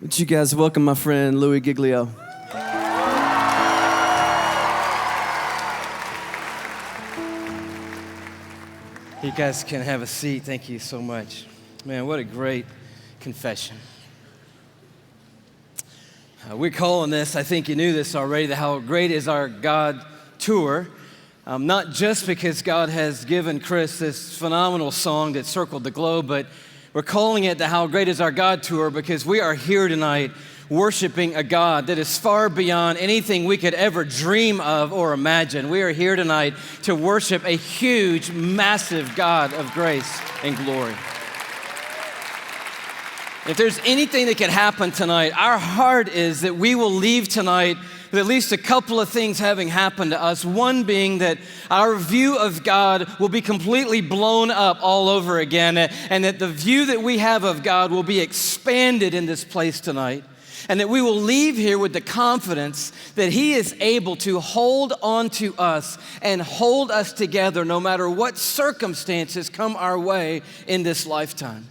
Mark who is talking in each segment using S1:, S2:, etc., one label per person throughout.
S1: Would you guys welcome my friend Louie Giglio?
S2: You guys can have a seat. Thank you so much. Man, what a great confession. We're calling this, I think you knew this already, the How Great Is Our God Tour. Not just because God has given Chris this phenomenal song that circled the globe, but we're calling it the How Great Is Our God Tour because we are here tonight worshiping a God that is far beyond anything we could ever dream of or imagine. We are here tonight to worship a huge, massive God of grace and glory. If there's anything that can happen tonight, our heart is that we will leave tonight with at least a couple of things having happened to us. One being that our view of God will be completely blown up all over again, and that the view that we have of God will be expanded in this place tonight, and that we will leave here with the confidence that He is able to hold on to us and hold us together no matter what circumstances come our way in this lifetime.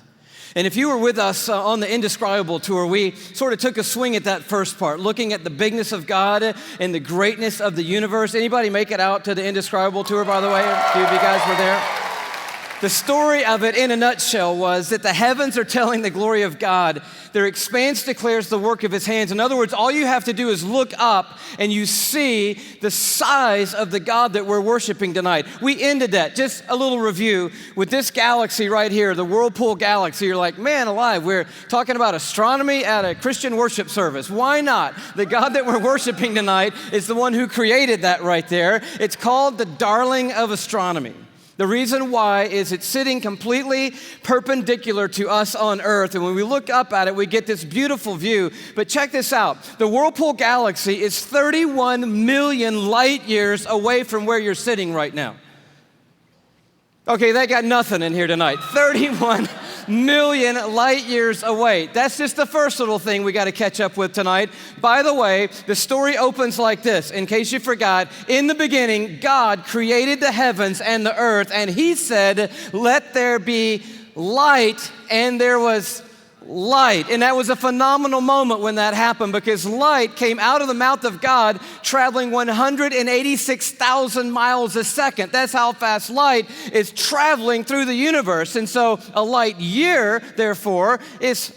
S2: And if you were with us on the Indescribable tour, we sort of took a swing at that first part, looking at the bigness of God and the greatness of the universe. Anybody make it out to the Indescribable tour, by the way? A few of you guys were there. The story of it in a nutshell was that the heavens are telling the glory of God. Their expanse declares the work of His hands. In other words, all you have to do is look up and you see the size of the God that we're worshiping tonight. We ended that, just a little review, with this galaxy right here, the Whirlpool Galaxy. You're like, man alive, we're talking about astronomy at a Christian worship service. Why not? The God that we're worshiping tonight is the one who created that right there. It's called the darling of astronomy. The reason why is it's sitting completely perpendicular to us on Earth. And when we look up at it, we get this beautiful view. But check this out. The Whirlpool Galaxy is 31 million light years away from where you're sitting right now. Okay, they got nothing in here tonight. 31 million light years away. That's just the first little thing we got to catch up with tonight. By the way, the story opens like this. In case you forgot, in the beginning, God created the heavens and the earth, and He said, "Let there be light," and there was light. And that was a phenomenal moment when that happened, because light came out of the mouth of God traveling 186,000 miles a second. That's how fast light is traveling through the universe. And so a light year, therefore, is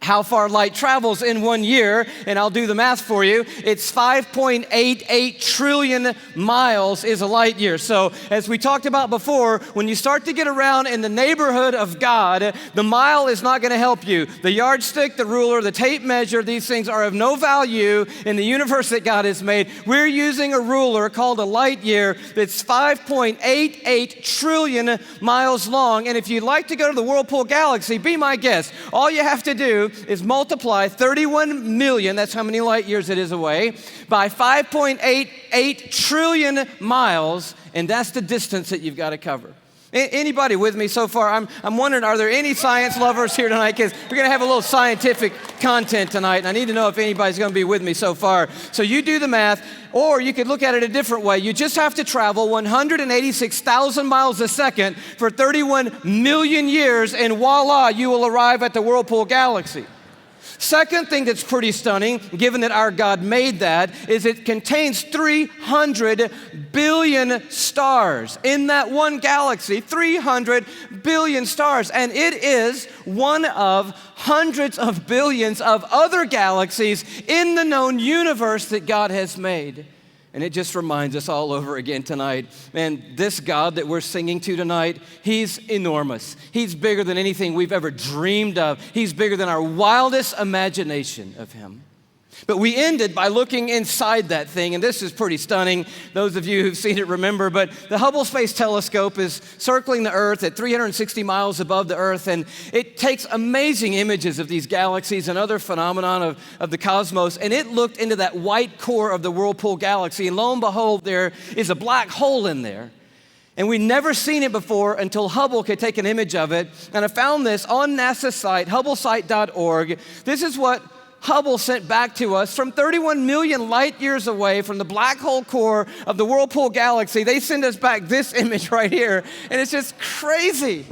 S2: how far light travels in 1 year, and I'll do the math for you. It's 5.88 trillion miles is a light year. So as we talked about before, when you start to get around in the neighborhood of God, the mile is not going to help you. The yardstick, the ruler, the tape measure, these things are of no value in the universe that God has made. We're using a ruler called a light year that's 5.88 trillion miles long. And if you'd like to go to the Whirlpool Galaxy, be my guest. All you have to do is multiply 31 million, that's how many light years it is away, by 5.88 trillion miles, and that's the distance that you've got to cover. Anybody with me so far? I'm wondering, are there any science lovers here tonight? Because we're going to have a little scientific content tonight, and I need to know if anybody's going to be with me so far. So you do the math, or you could look at it a different way. You just have to travel 186,000 miles a second for 31 million years, and voila, you will arrive at the Whirlpool Galaxy. Second thing that's pretty stunning, given that our God made that, is it contains 300 billion stars. In that one galaxy, 300 billion stars. And it is one of hundreds of billions of other galaxies in the known universe that God has made. And it just reminds us all over again tonight, man, this God that we're singing to tonight, He's enormous. He's bigger than anything we've ever dreamed of. He's bigger than our wildest imagination of Him. But we ended by looking inside that thing, and this is pretty stunning. Those of you who've seen it remember, but the Hubble Space Telescope is circling the Earth at 360 miles above the Earth, and it takes amazing images of these galaxies and other phenomenon of the cosmos, and it looked into that white core of the Whirlpool Galaxy, and lo and behold, there is a black hole in there. And we'd never seen it before until Hubble could take an image of it, and I found this on NASA's site, hubblesite.org. This is what Hubble sent back to us from 31 million light years away from the black hole core of the Whirlpool Galaxy. They send us back this image right here, and it's just crazy.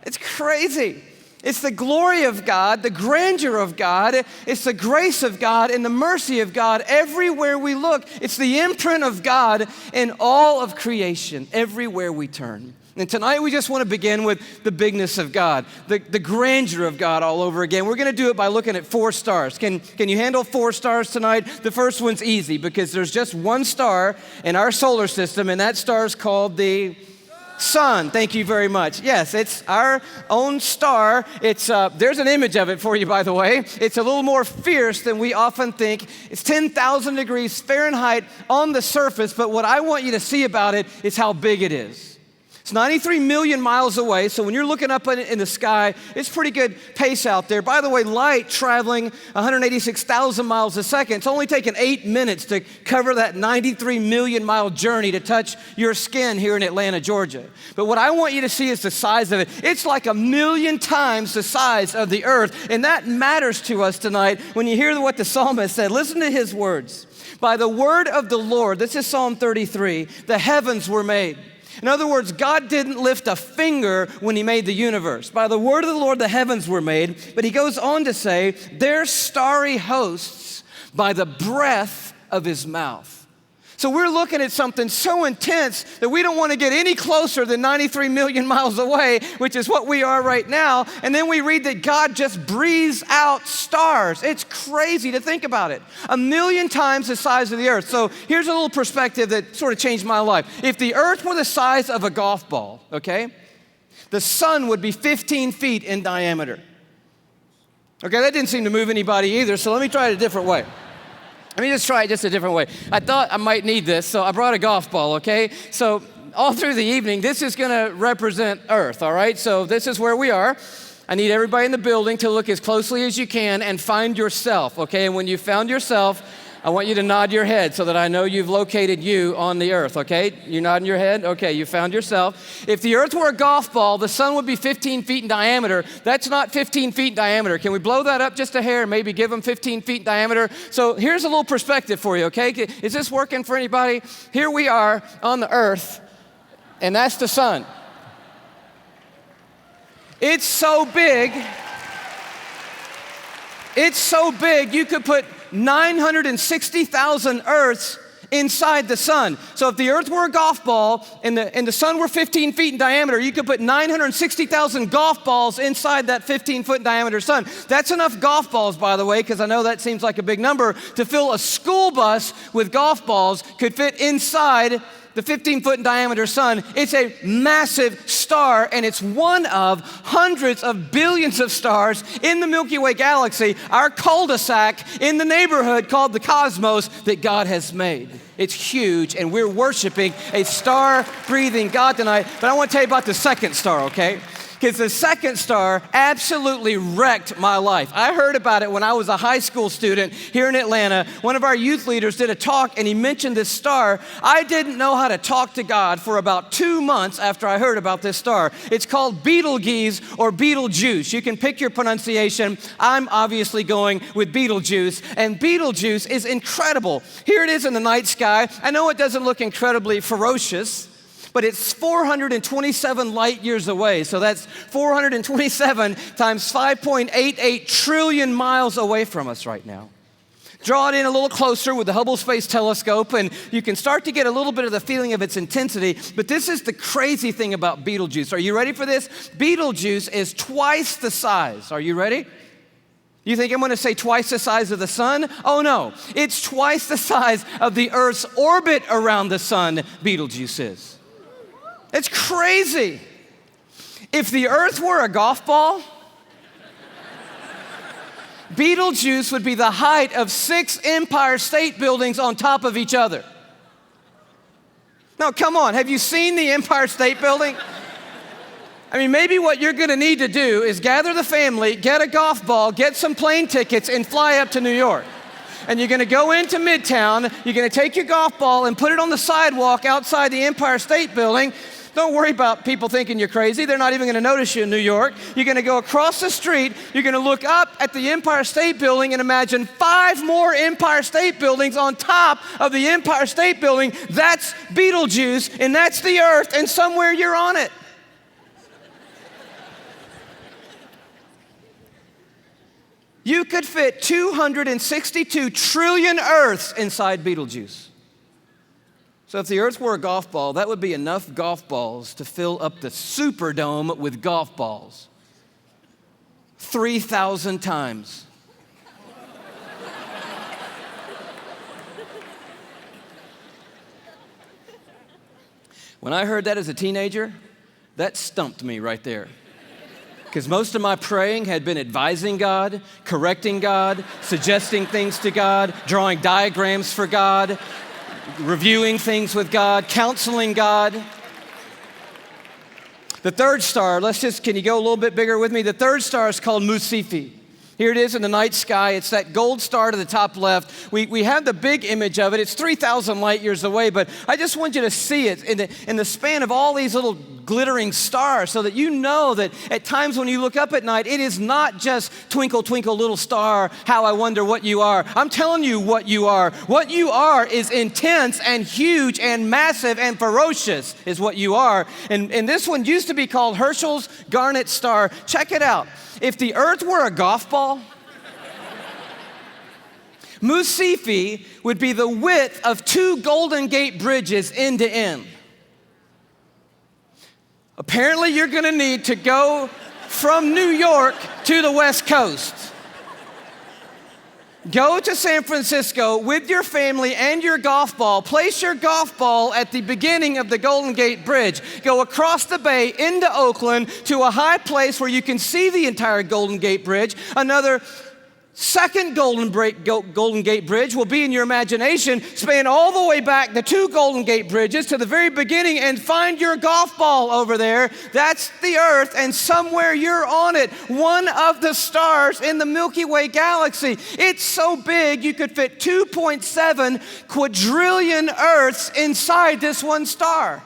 S2: It's crazy. It's the glory of God, the grandeur of God. It's the grace of God and the mercy of God everywhere we look. It's the imprint of God in all of creation, everywhere we turn. And tonight we just want to begin with the bigness of God, the grandeur of God all over again. We're going to do it by looking at 4 stars. Can you handle 4 stars tonight? The first one's easy because there's just one star in our solar system, and that star is called the sun. Thank you very much. Yes, it's our own star. It's there's an image of it for you, by the way. It's a little more fierce than we often think. It's 10,000 degrees Fahrenheit on the surface, but what I want you to see about it is how big it is. It's 93 million miles away, so when you're looking up in the sky, it's pretty good pace out there. By the way, light traveling 186,000 miles a second, it's only taken 8 minutes to cover that 93 million mile journey to touch your skin here in Atlanta, Georgia. But what I want you to see is the size of it. It's like 1,000,000 times the size of the earth, and that matters to us tonight when you hear what the psalmist said. Listen to his words. By the word of the Lord, this is Psalm 33, the heavens were made. In other words, God didn't lift a finger when he made the universe. By the word of the Lord, the heavens were made. But he goes on to say, their starry hosts by the breath of his mouth. So we're looking at something so intense that we don't want to get any closer than 93 million miles away, which is what we are right now. And then we read that God just breathes out stars. It's crazy to think about it. 1,000,000 times the size of the earth. So here's a little perspective that sort of changed my life. If the earth were the size of a golf ball, okay, the sun would be 15 feet in diameter. Okay, that didn't seem to move anybody either, so let me try it a different way. Let me just try it just a different way. I thought I might need this, so I brought a golf ball, okay? So all through the evening, this is gonna represent Earth, all right? So this is where we are. I need everybody in the building to look as closely as you can and find yourself, okay? And when you found yourself, I want you to nod your head so that I know you've located you on the earth, okay? You're nodding your head? Okay, you found yourself. If the earth were a golf ball, the sun would be 15 feet in diameter. That's not 15 feet in diameter. Can we blow that up just a hair, maybe give them 15 feet in diameter? So here's a little perspective for you, okay? Is this working for anybody? Here we are on the earth, and that's the sun. It's so big, you could put 960,000 Earths inside the sun. So if the earth were a golf ball and the sun were 15 feet in diameter, you could put 960,000 golf balls inside that 15-foot diameter sun. That's enough golf balls, by the way, because I know that seems like a big number, to fill a school bus with golf balls could fit inside the 15-foot in diameter sun. It's a massive star, and it's one of hundreds of billions of stars in the Milky Way galaxy, our cul-de-sac in the neighborhood called the cosmos that God has made. It's huge, and we're worshiping a star-breathing God tonight. But I want to tell you about the second star, okay? Because the second star absolutely wrecked my life. I heard about it when I was a high school student here in Atlanta. One of our youth leaders did a talk, and he mentioned this star. I didn't know how to talk to God for about 2 months after I heard about this star. It's called Betelgeuse or Betelgeuse. You can pick your pronunciation. I'm obviously going with Betelgeuse, and Betelgeuse is incredible. Here it is in the night sky. I know it doesn't look incredibly ferocious, but it's 427 light years away. So that's 427 times 5.88 trillion miles away from us right now. Draw it in a little closer with the Hubble Space Telescope, and you can start to get a little bit of the feeling of its intensity. But this is the crazy thing about Betelgeuse. Are you ready for this? Betelgeuse is twice the size. Are you ready? You think I'm going to say twice the size of the sun? Oh no, it's twice the size of the Earth's orbit around the sun, Betelgeuse is. It's crazy. If the earth were a golf ball, Betelgeuse would be the height of 6 Empire State Buildings on top of each other. Now, come on, have you seen the Empire State Building? I mean, maybe what you're gonna need to do is gather the family, get a golf ball, get some plane tickets, and fly up to New York. And you're gonna go into Midtown, you're gonna take your golf ball and put it on the sidewalk outside the Empire State Building. Don't worry about people thinking you're crazy. They're not even going to notice you in New York. You're going to go across the street. You're going to look up at the Empire State Building and imagine 5 more Empire State Buildings on top of the Empire State Building. That's Betelgeuse, and that's the earth, and somewhere you're on it. You could fit 262 trillion Earths inside Betelgeuse. So if the Earth were a golf ball, that would be enough golf balls to fill up the Superdome with golf balls. 3,000 times. When I heard that as a teenager, that stumped me right there. Because most of my praying had been advising God, correcting God, suggesting things to God, drawing diagrams for God, reviewing things with God, counseling God. The third star, can you go a little bit bigger with me? The third star is called Musifi. Here it is in the night sky. It's that gold star to the top left. We have the big image of it. It's 3,000 light years away, but I just want you to see it in the span of all these little glittering stars so that you know that at times when you look up at night, it is not just twinkle, twinkle, little star, how I wonder what you are. I'm telling you what you are. What you are is intense and huge and massive and ferocious is what you are. And this one used to be called Herschel's Garnet Star. Check it out. If the Earth were a golf ball, Musifi would be the width of 2 Golden Gate bridges end to end. Apparently, you're going to need to go from New York to the West Coast. Go to San Francisco with your family and your golf ball. Place your golf ball at the beginning of the Golden Gate Bridge. Go across the bay into Oakland to a high place where you can see the entire Golden Gate Bridge. Another second Golden Gate Bridge will be in your imagination. Span all the way back the 2 Golden Gate Bridges to the very beginning and find your golf ball over there. That's the Earth, and somewhere you're on it. One of the stars in the Milky Way galaxy. It's so big you could fit 2.7 quadrillion Earths inside this one star.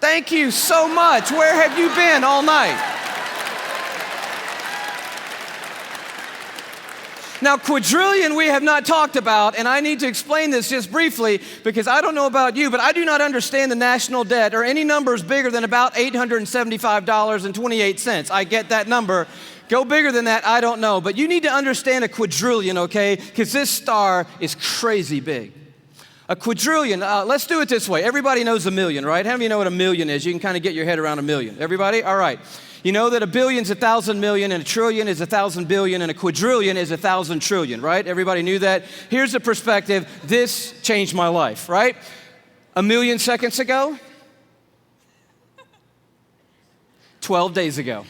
S2: Thank you so much. Where have you been all night? Now, quadrillion we have not talked about, and I need to explain this just briefly because I don't know about you, but I do not understand the national debt or any numbers bigger than about $875.28. I get that number. Go bigger than that, I don't know. But you need to understand a quadrillion, okay? Because this star is crazy big. A quadrillion, let's do it this way. Everybody knows a million, right? How many of you know what a million is? You can kind of get your head around a million. Everybody? All right. You know that a billion's 1,000 million, and a trillion is 1,000 billion, and a quadrillion is 1,000 trillion, right? Everybody knew that? Here's the perspective. This changed my life, right? A million seconds ago, 12 days ago.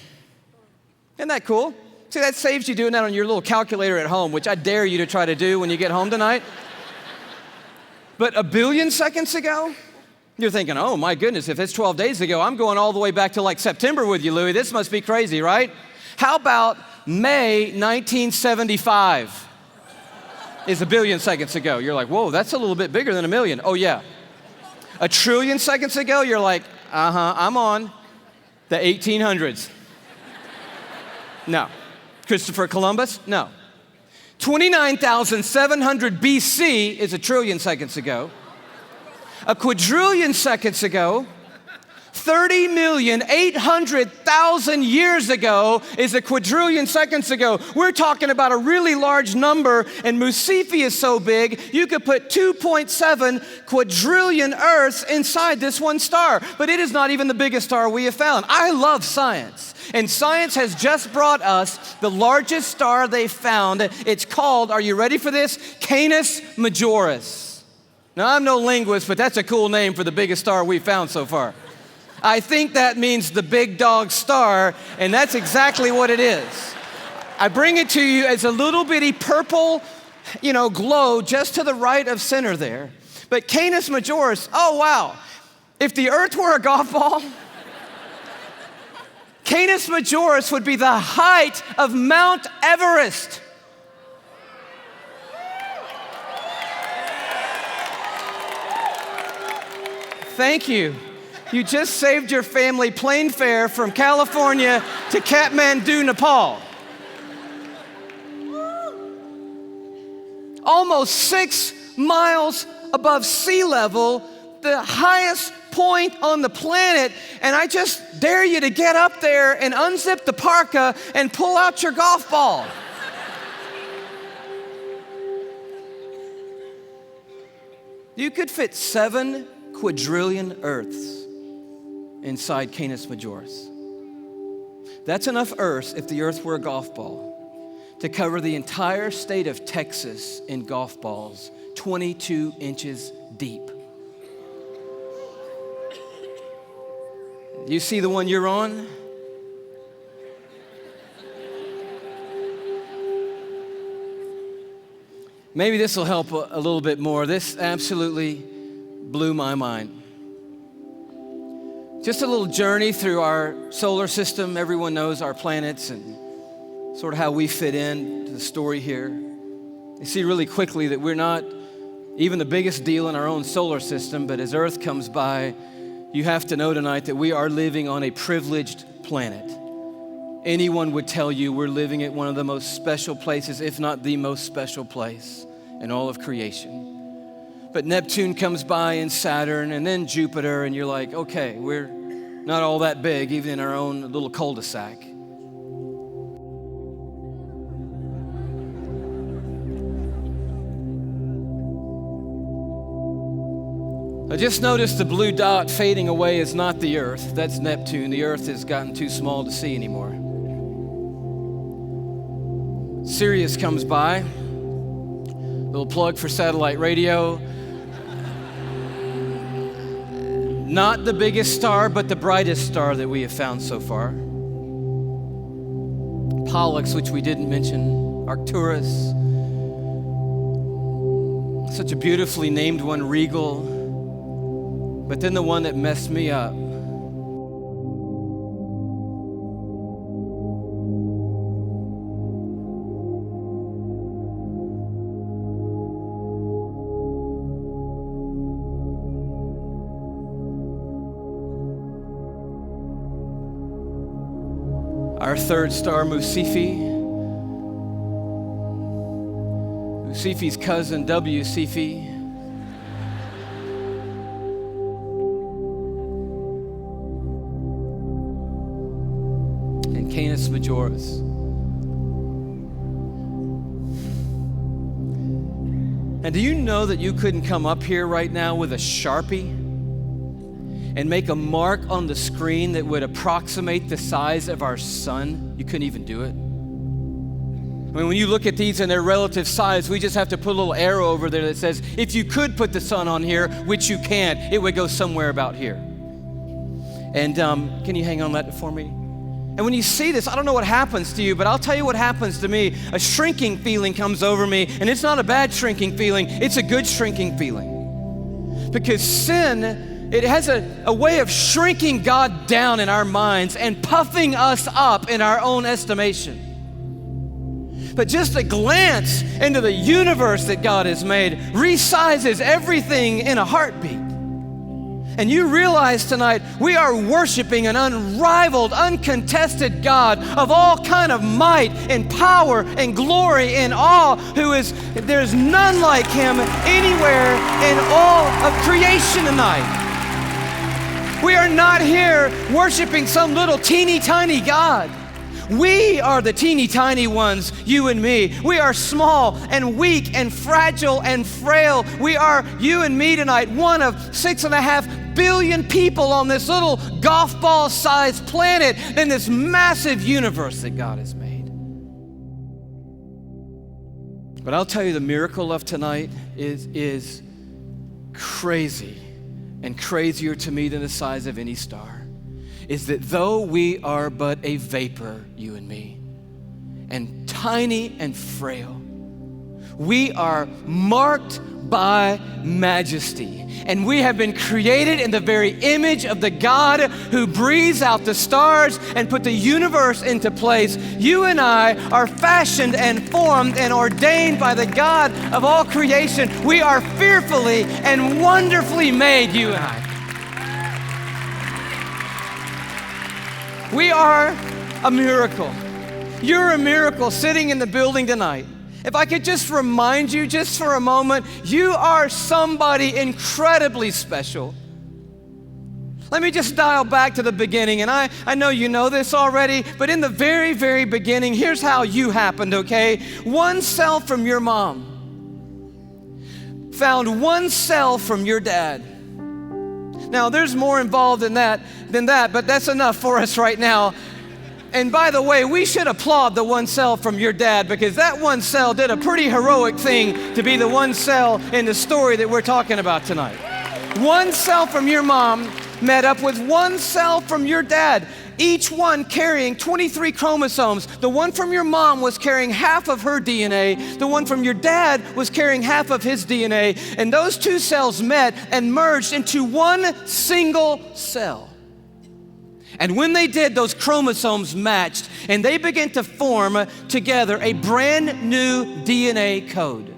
S2: Isn't that cool? See, that saves you doing that on your little calculator at home, which I dare you to try to do when you get home tonight. But a billion seconds ago, you're thinking, oh my goodness, if it's 12 days ago, I'm going all the way back to like September with you, Louie. This must be crazy, right? How about May 1975 is a billion seconds ago? You're like, whoa, that's a little bit bigger than a million. Oh yeah. A trillion seconds ago, you're like, I'm on the 1800s. No. Christopher Columbus? No. 29,700 BC is a trillion seconds ago. A quadrillion seconds ago, 30,800,000 years ago is a quadrillion seconds ago. We're talking about a really large number, and Musifi is so big, you could put 2.7 quadrillion Earths inside this one star. But it is not even the biggest star we have found. I love science, and science has just brought us the largest star they found. It's called, are you ready for this? Canis Majoris. Now, I'm no linguist, but that's a cool name for the biggest star we've found so far. I think that means the big dog star, and that's exactly what it is. I bring it to you as a little bitty purple, glow just to the right of center there. But Canis Majoris, oh wow. If the Earth were a golf ball, Canis Majoris would be the height of Mount Everest. Thank you. You just saved your family plane fare from California to Kathmandu, Nepal. Almost 6 miles above sea level, the highest point on the planet, and I just dare you to get up there and unzip the parka and pull out your golf ball. You could fit 7 quadrillion Earths inside Canis Majoris. That's enough Earth, if the Earth were a golf ball, to cover the entire state of Texas in golf balls, 22 inches deep. You see the one you're on? Maybe this will help a little bit more. This absolutely blew my mind. Just a little journey through our solar system. Everyone knows our planets and sort of how we fit in to the story here. You see really quickly that we're not even the biggest deal in our own solar system, but as Earth comes by, you have to know tonight that we are living on a privileged planet. Anyone would tell you we're living at one of the most special places, if not the most special place in all of creation. But Neptune comes by and Saturn and then Jupiter, and you're like, okay, we're not all that big, even in our own little cul-de-sac. I just noticed the blue dot fading away is not the Earth. That's Neptune. The Earth has gotten too small to see anymore. Sirius comes by. Little plug for satellite radio. Not the biggest star, but the brightest star that we have found so far. Pollux, which we didn't mention. Arcturus. Such a beautifully named one, Regal. But then the one that messed me up. Our third star, Musifi. Musifi's cousin, W. Cephei. And Canis Majoris. And do you know that you couldn't come up here right now with a Sharpie and make a mark on the screen that would approximate the size of our sun? You couldn't even do it. I mean, when you look at these in their relative size, we just have to put a little arrow over there that says, if you could put the sun on here, which you can't, it would go somewhere about here. And can you hang on that for me? And when you see this, I don't know what happens to you, but I'll tell you what happens to me. A shrinking feeling comes over me, and it's not a bad shrinking feeling, it's a good shrinking feeling. Because sin, it has a way of shrinking God down in our minds and puffing us up in our own estimation. But just a glance into the universe that God has made resizes everything in a heartbeat. And you realize tonight we are worshiping an unrivaled, uncontested God of all kind of might and power and glory and awe, there's none like him anywhere in all of creation tonight. We are not here worshiping some little teeny tiny God. We are the teeny tiny ones, you and me. We are small and weak and fragile and frail. We are, you and me tonight, one of 6.5 billion people on this little golf ball sized planet in this massive universe that God has made. But I'll tell you, the miracle of tonight is crazy, and crazier to me than the size of any star, is that though we are but a vapor, you and me, and tiny and frail, we are marked by majesty. And we have been created in the very image of the God who breathes out the stars and put the universe into place. You and I are fashioned and formed and ordained by the God of all creation. We are fearfully and wonderfully made, you and I. We are a miracle. You're a miracle sitting in the building tonight. If I could just remind you just for a moment, you are somebody incredibly special. Let me just dial back to the beginning, and I know you know this already, but in the very, very beginning, here's how you happened, okay? One cell from your mom found one cell from your dad. Now, there's more involved in that than that, but that's enough for us right now. And by the way, we should applaud the one cell from your dad, because that one cell did a pretty heroic thing to be the one cell in the story that we're talking about tonight. One cell from your mom met up with one cell from your dad, each one carrying 23 chromosomes. The one from your mom was carrying half of her DNA. The one from your dad was carrying half of his DNA. And those two cells met and merged into one single cell. And when they did, those chromosomes matched, and they began to form together a brand new DNA code.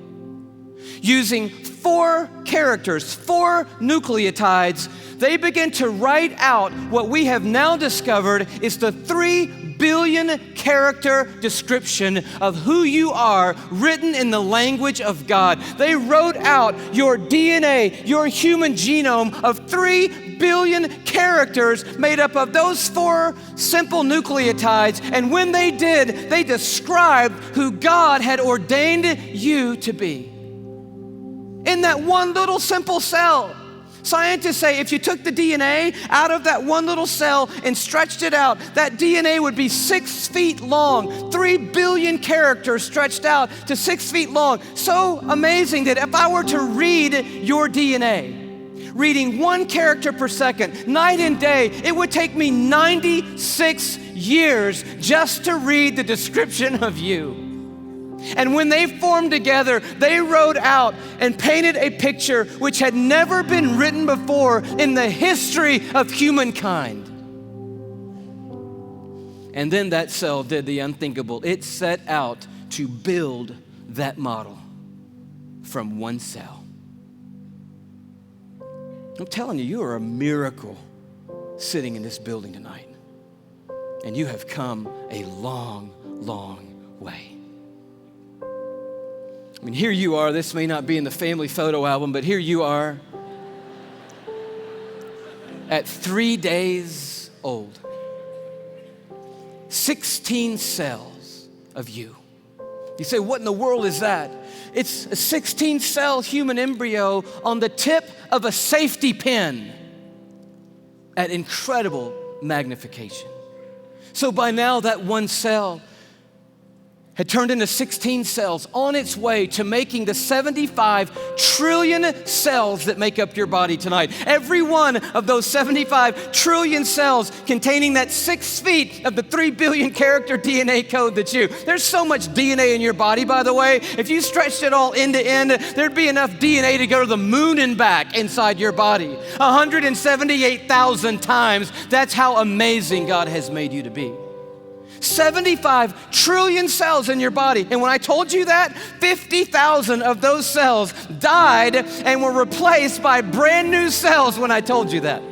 S2: Using 4 characters, 4 nucleotides, they begin to write out what we have now discovered is the 3 billion character description of who you are, written in the language of God. They wrote out your DNA, your human genome of 3 billion characters made up of those 4 simple nucleotides. And when they did, they described who God had ordained you to be. In that one little simple cell. Scientists say if you took the DNA out of that one little cell and stretched it out, that DNA would be 6 feet long, 3 billion characters stretched out to 6 feet long. So amazing that if I were to read your DNA, reading 1 character per second, night and day, it would take me 96 years just to read the description of you. And when they formed together, they wrote out and painted a picture which had never been written before in the history of humankind. And then that cell did the unthinkable. It set out to build that model from one cell. I'm telling you, you are a miracle sitting in this building tonight. And you have come a long, long way. I mean, here you are. This may not be in the family photo album, but here you are at 3 days old. 16 cells of you. You say, what in the world is that? It's a 16-cell human embryo on the tip of a safety pin at incredible magnification. So by now, that one cell had turned into 16 cells on its way to making the 75 trillion cells that make up your body tonight. Every one of those 75 trillion cells containing that 6 feet of the 3 billion character DNA code that's you. There's so much DNA in your body, by the way. If you stretched it all end to end, there'd be enough DNA to go to the moon and back inside your body. 178,000 times. That's how amazing God has made you to be. 75 trillion cells in your body. And when I told you that, 50,000 of those cells died and were replaced by brand new cells when I told you that.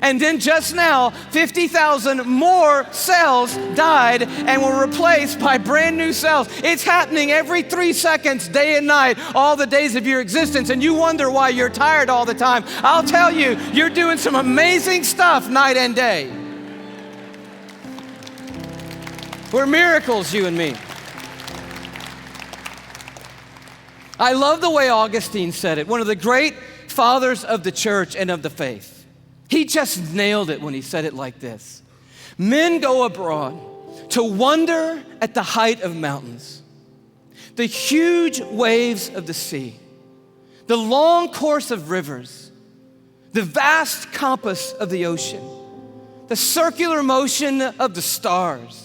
S2: And then just now, 50,000 more cells died and were replaced by brand new cells. It's happening every 3 seconds, day and night, all the days of your existence. And you wonder why you're tired all the time. I'll tell you, you're doing some amazing stuff night and day. We're miracles, you and me. I love the way Augustine said it, one of the great fathers of the church and of the faith. He just nailed it when he said it like this. Men go abroad to wonder at the height of mountains, the huge waves of the sea, the long course of rivers, the vast compass of the ocean, the circular motion of the stars.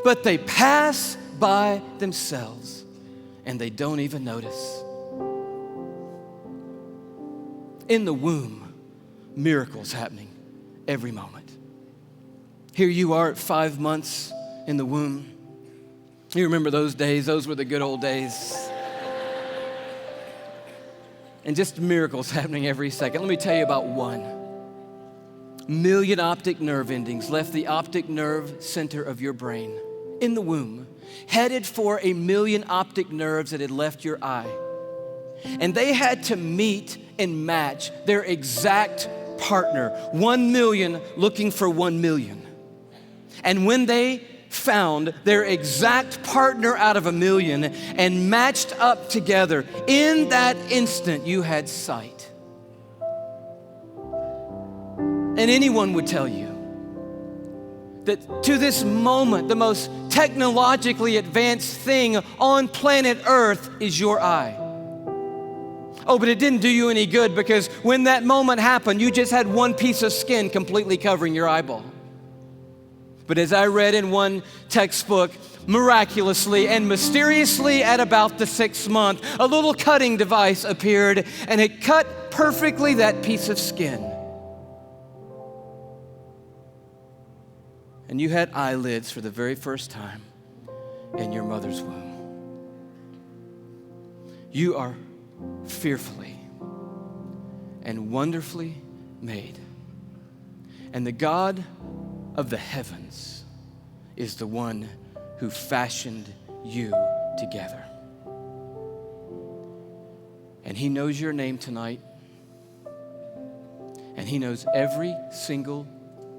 S2: But they pass by themselves and they don't even notice. In the womb, miracles happening every moment. Here you are at 5 months in the womb. You remember those days? Those were the good old days. And just miracles happening every second. Let me tell you about one. Million optic nerve endings left the optic nerve center of your brain in the womb, headed for 1 million optic nerves that had left your eye. And they had to meet and match their exact partner, 1 million looking for 1 million. And when they found their exact partner out of 1 million and matched up together, in that instant you had sight. And anyone would tell you that to this moment, the most technologically advanced thing on planet Earth is your eye. Oh, but it didn't do you any good, because when that moment happened, you just had one piece of skin completely covering your eyeball. But as I read in one textbook, miraculously and mysteriously at about the 6th month, a little cutting device appeared, and it cut perfectly that piece of skin. And you had eyelids for the very first time in your mother's womb. You are fearfully and wonderfully made. And the God of the heavens is the one who fashioned you together. And He knows your name tonight. And He knows every single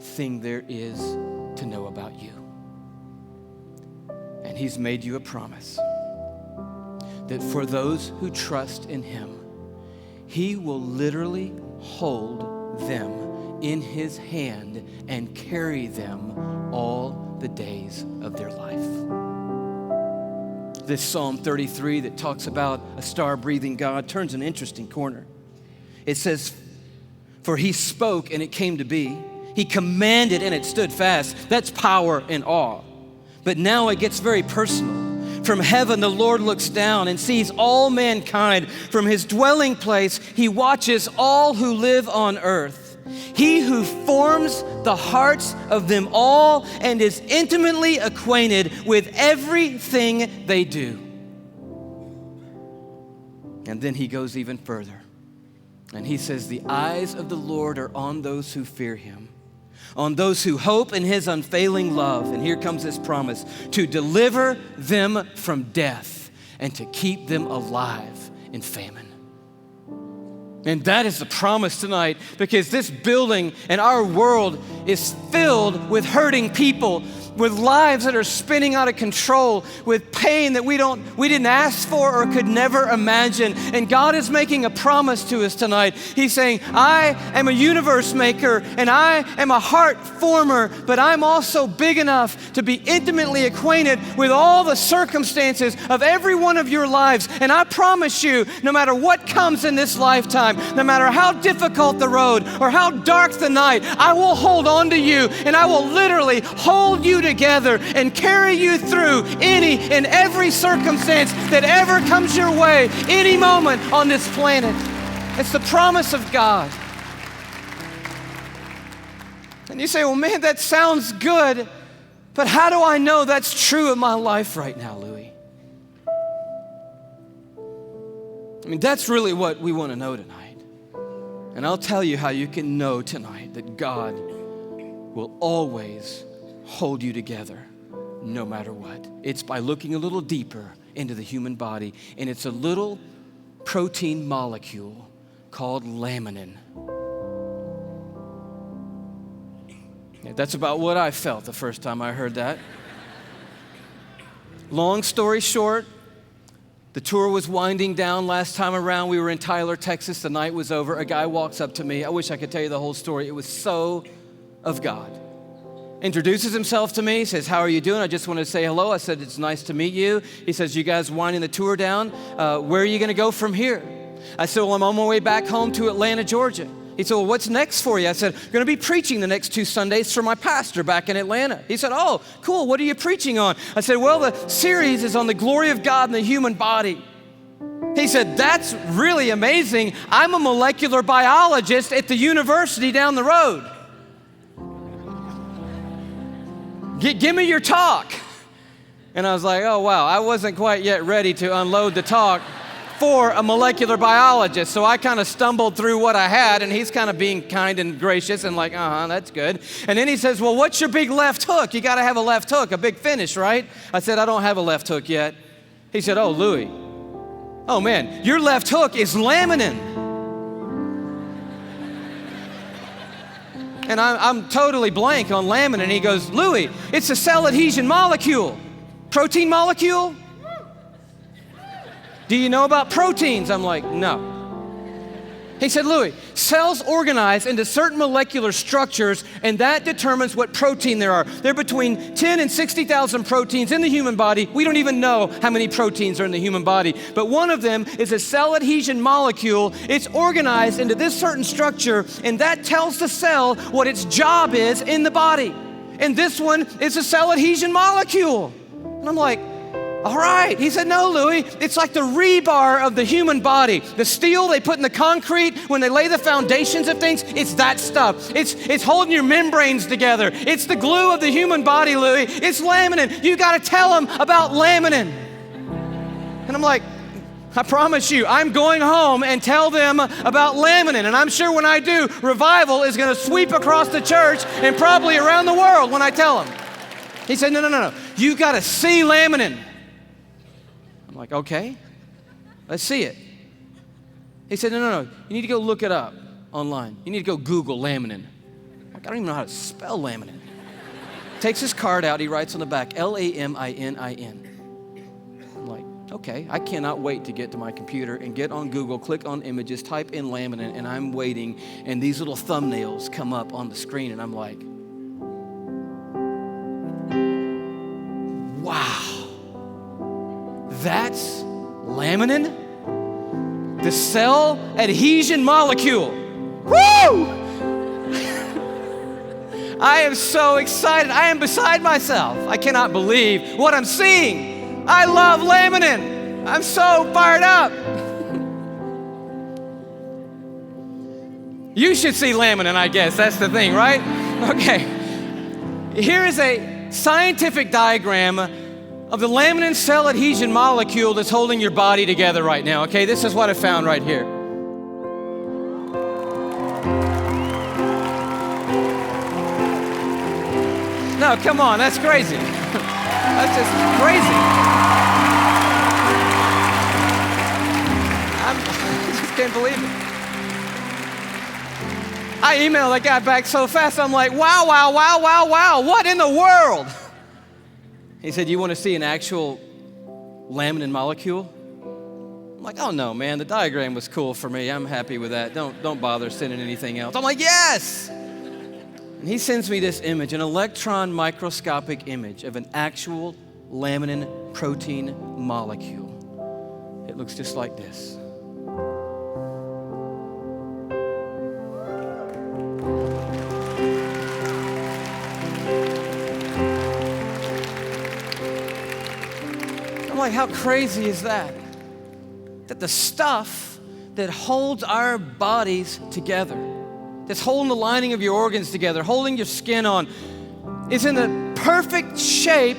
S2: thing there is to know about you. And He's made you a promise that for those who trust in Him, He will literally hold them in His hand and carry them all the days of their life. This Psalm 33 that talks about a star-breathing God turns an interesting corner. It says, "For He spoke and it came to be. He commanded and it stood fast." That's power and awe. But now it gets very personal. From heaven, the Lord looks down and sees all mankind. From His dwelling place, He watches all who live on earth. He who forms the hearts of them all and is intimately acquainted with everything they do. And then He goes even further. And He says, "The eyes of the Lord are on those who fear Him, on those who hope in His unfailing love." And here comes this promise: to deliver them from death and to keep them alive in famine. And that is the promise tonight, because this building and our world is filled with hurting people, with lives that are spinning out of control, with pain that we didn't ask for or could never imagine. And God is making a promise to us tonight. He's saying, "I am a universe maker and I am a heart former, but I'm also big enough to be intimately acquainted with all the circumstances of every one of your lives. And I promise you, no matter what comes in this lifetime, no matter how difficult the road or how dark the night, I will hold on to you and I will literally hold you together and carry you through any and every circumstance that ever comes your way, any moment on this planet." It's the promise of God. And you say, "Well, man, that sounds good, but how do I know that's true in my life right now, Louie?" I mean, that's really what we want to know tonight. And I'll tell you how you can know tonight that God will always hold you together no matter what. It's by looking a little deeper into the human body, and it's a little protein molecule called laminin. Yeah, that's about what I felt the first time I heard that. Long story short, the tour was winding down last time around. We were in Tyler, Texas. The night was over. A guy walks up to me. I wish I could tell you the whole story. It was so of God. Introduces himself to me, says, "How are you doing? I just wanted to say hello." I said, "It's nice to meet you." He says, "You guys winding the tour down? Where are you going to go from here?" I said, "Well, I'm on my way back home to Atlanta, Georgia." He said, "Well, what's next for you?" I said, "I'm going to be preaching the next 2 Sundays for my pastor back in Atlanta." He said, "Oh, cool. What are you preaching on?" I said, "Well, the series is on the glory of God in the human body." He said, "That's really amazing. I'm a molecular biologist at the university down the road. Give me your talk." And I was like, oh, wow, I wasn't quite yet ready to unload the talk for a molecular biologist. So I kind of stumbled through what I had, and he's kind of being kind and gracious and like, that's good. And then he says, "Well, what's your big left hook? You got to have a left hook, a big finish, right?" I said, "I don't have a left hook yet." He said, "Oh, Louie, Oh man, your left hook is laminin. And I'm totally blank on laminin. He goes, Louie, it's a cell adhesion molecule. Protein molecule? Do you know about proteins? I'm like, no. He said, Louie, cells organize into certain molecular structures, and that determines what protein there are. There are between 10 and 60,000 proteins in the human body. We don't even know how many proteins are in the human body, but one of them is a cell adhesion molecule. It's organized into this certain structure, and that tells the cell what its job is in the body. And this one is a cell adhesion molecule. And I'm like, all right. He said, no, Louie, it's like the rebar of the human body. The steel they put in the concrete when they lay the foundations of things, it's that stuff. It's holding your membranes together. It's the glue of the human body, Louie. It's laminin. You got to tell them about laminin. And I'm like, I promise you, I'm going home and tell them about laminin. And I'm sure when I do, revival is going to sweep across the church and probably around the world when I tell them. He said, no. You got to see laminin. I'm like, okay, let's see it. He said, no. You need to go look it up online. You need to go Google laminin. I'm like, I don't even know how to spell laminin. Takes his card out. He writes on the back, Laminin. I'm like, okay, I cannot wait to get to my computer and get on Google, click on images, type in laminin, and I'm waiting, and these little thumbnails come up on the screen, and I'm like, wow. That's laminin, the cell adhesion molecule. Woo! I am so excited. I am beside myself. I cannot believe what I'm seeing. I love laminin. I'm so fired up. You should see laminin, I guess. That's the thing, right? Okay. Here is a scientific diagram of the laminin cell adhesion molecule that's holding your body together right now, okay? This is what I found right here. No, come on, that's crazy. That's just crazy. I just can't believe it. I emailed that guy back so fast, I'm like, wow, what in the world? He said, you want to see an actual laminin molecule? I'm like, oh no, man, the diagram was cool for me. I'm happy with that. Don't bother sending anything else. I'm like, yes! And he sends me this image, an electron microscopic image of an actual laminin protein molecule. It looks just like this. I'm like, how crazy is that? That the stuff that holds our bodies together, that's holding the lining of your organs together, holding your skin on, is in the perfect shape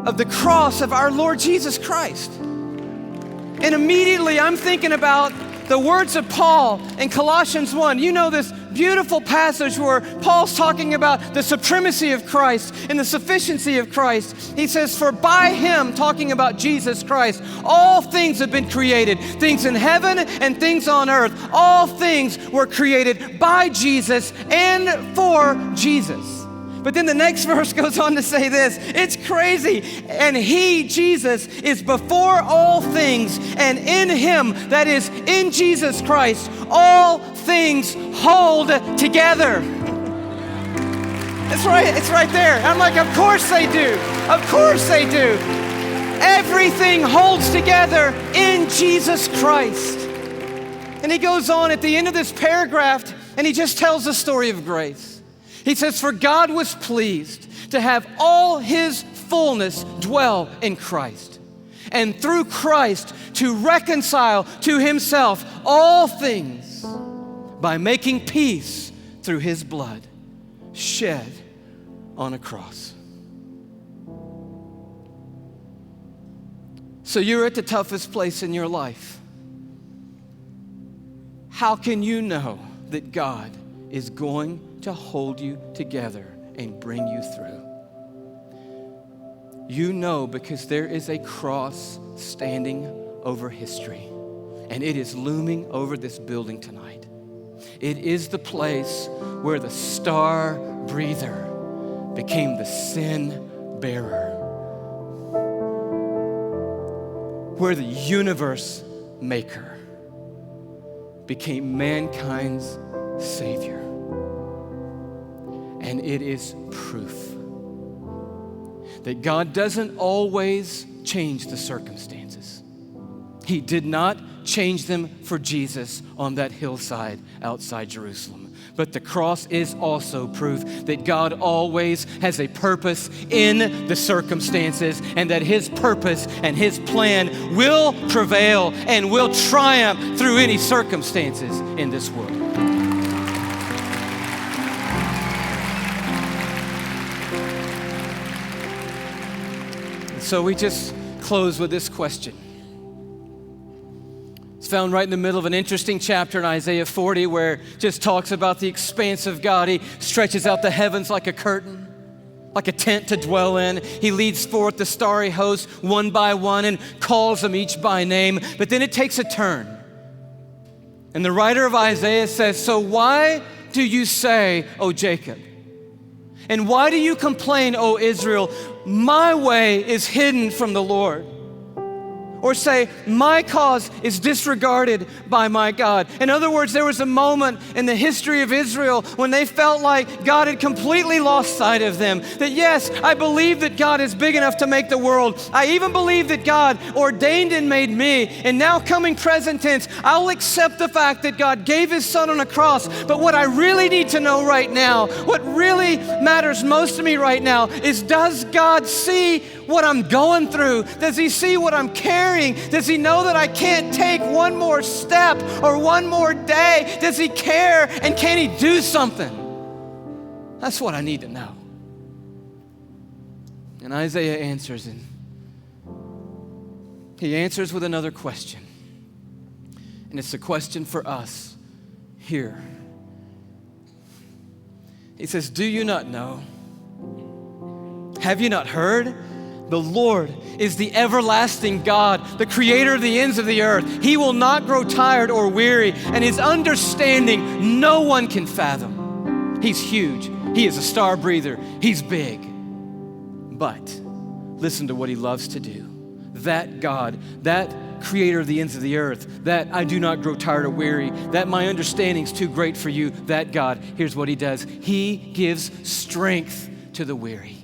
S2: of the cross of our Lord Jesus Christ. And immediately I'm thinking about the words of Paul in Colossians 1. You know this beautiful passage where Paul's talking about the supremacy of Christ and the sufficiency of Christ. He says, for by him, talking about Jesus Christ, all things have been created, things in heaven and things on earth. All things were created by Jesus and for Jesus. But then the next verse goes on to say this. It's crazy. And he, Jesus, is before all things, and in him, that is in Jesus Christ, all things hold together. It's right there. I'm like, of course they do. Of course they do. Everything holds together in Jesus Christ. And he goes on at the end of this paragraph, and he just tells the story of grace. He says, for God was pleased to have all his fullness dwell in Christ, and through Christ to reconcile to himself all things by making peace through his blood shed on a cross. So you're at the toughest place in your life. How can you know that God is going to hold you together and bring you through? You know because there is a cross standing over history, and it is looming over this building tonight. It is the place where the star breather became the sin bearer, where the universe maker became mankind's savior. And it is proof that God doesn't always change the circumstances. He did not change them for Jesus on that hillside outside Jerusalem. But the cross is also proof that God always has a purpose in the circumstances, and that His purpose and His plan will prevail and will triumph through any circumstances in this world. And so we just close with this question. It's found right in the middle of an interesting chapter in Isaiah 40 where it just talks about the expanse of God. He stretches out the heavens like a curtain, like a tent to dwell in. He leads forth the starry host one by one and calls them each by name. But then it takes a turn. And the writer of Isaiah says, "So why do you say, O Jacob? And why do you complain, O Israel? My way is hidden from the Lord." Or say, "My cause is disregarded by my God." In other words, there was a moment in the history of Israel when they felt like God had completely lost sight of them. That yes, I believe that God is big enough to make the world. I even believe that God ordained and made me. And now coming present tense, I'll accept the fact that God gave His Son on a cross. But what I really need to know right now, what really matters most to me right now is, does God see what I'm going through? Does He see what I'm carrying? Does He know that I can't take one more step or one more day? Does He care, and can He do something? That's what I need to know. And Isaiah answers, and he answers with another question. And it's a question for us here. He says, "Do you not know? Have you not heard? The Lord is the everlasting God, the creator of the ends of the earth. He will not grow tired or weary, and His understanding no one can fathom." He's huge. He is a star breather. He's big. But listen to what He loves to do. That God, that creator of the ends of the earth, that I do not grow tired or weary, that my understanding's too great for you, that God, here's what He does. He gives strength to the weary,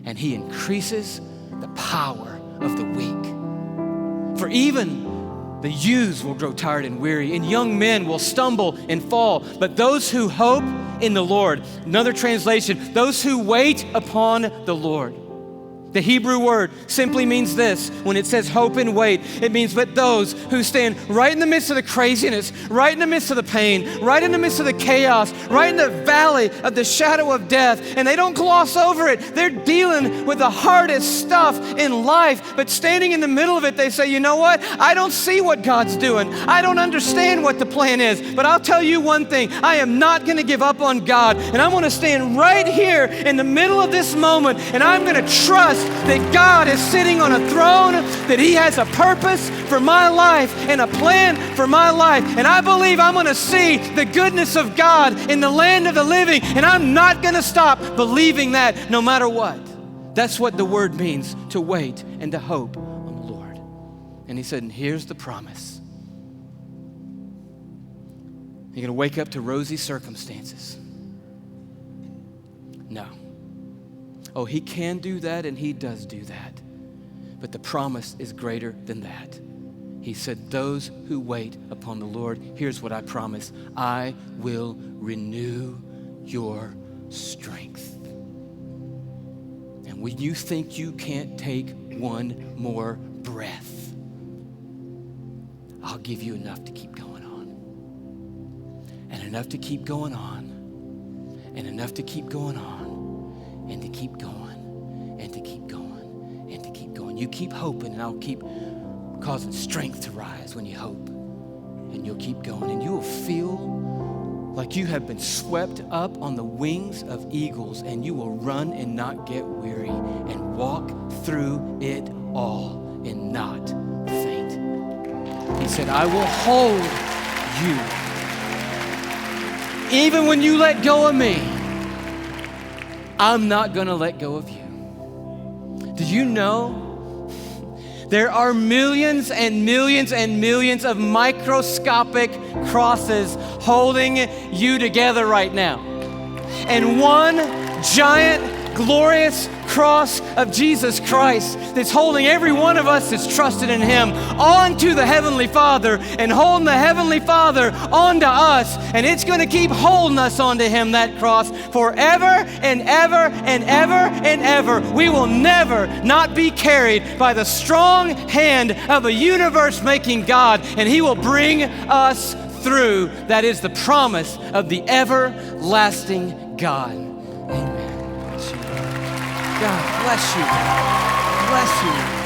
S2: and He increases the power of the weak. For even the youths will grow tired and weary, and young men will stumble and fall. But those who hope in the Lord, another translation, those who wait upon the Lord. The Hebrew word simply means this. When it says hope and wait, it means but those who stand right in the midst of the craziness, right in the midst of the pain, right in the midst of the chaos, right in the valley of the shadow of death, and they don't gloss over it. They're dealing with the hardest stuff in life, but standing in the middle of it, they say, "You know what? I don't see what God's doing. I don't understand what the plan is, but I'll tell you one thing. I am not going to give up on God, and I'm going to stand right here in the middle of this moment, and I'm going to trust that God is sitting on a throne, that He has a purpose for my life and a plan for my life. And I believe I'm going to see the goodness of God in the land of the living, and I'm not going to stop believing that no matter what." That's what the word means, to wait and to hope on the Lord. And He said, and here's the promise. You're going to wake up to rosy circumstances. No. Oh, He can do that, and He does do that. But the promise is greater than that. He said, those who wait upon the Lord, here's what I promise: I will renew your strength. And when you think you can't take one more breath, I'll give you enough to keep going on. And enough to keep going on. And enough to keep going on. And to keep going, and to keep going, and to keep going. You keep hoping, and I'll keep causing strength to rise when you hope. And you'll keep going, and you will feel like you have been swept up on the wings of eagles, and you will run and not get weary, and walk through it all and not faint He said, I will hold you. Even when you let go of me, I'm not going to let go of you. Did you know there are millions and millions and millions of microscopic crosses holding you together right now? And one giant, glorious cross of Jesus Christ that's holding every one of us that's trusted in Him onto the Heavenly Father and holding the Heavenly Father onto us. And it's going to keep holding us onto Him, that cross, forever and ever and ever and ever. We will never not be carried by the strong hand of a universe-making God, and He will bring us through. That is the promise of the everlasting God. Amen. God bless you. Bless you.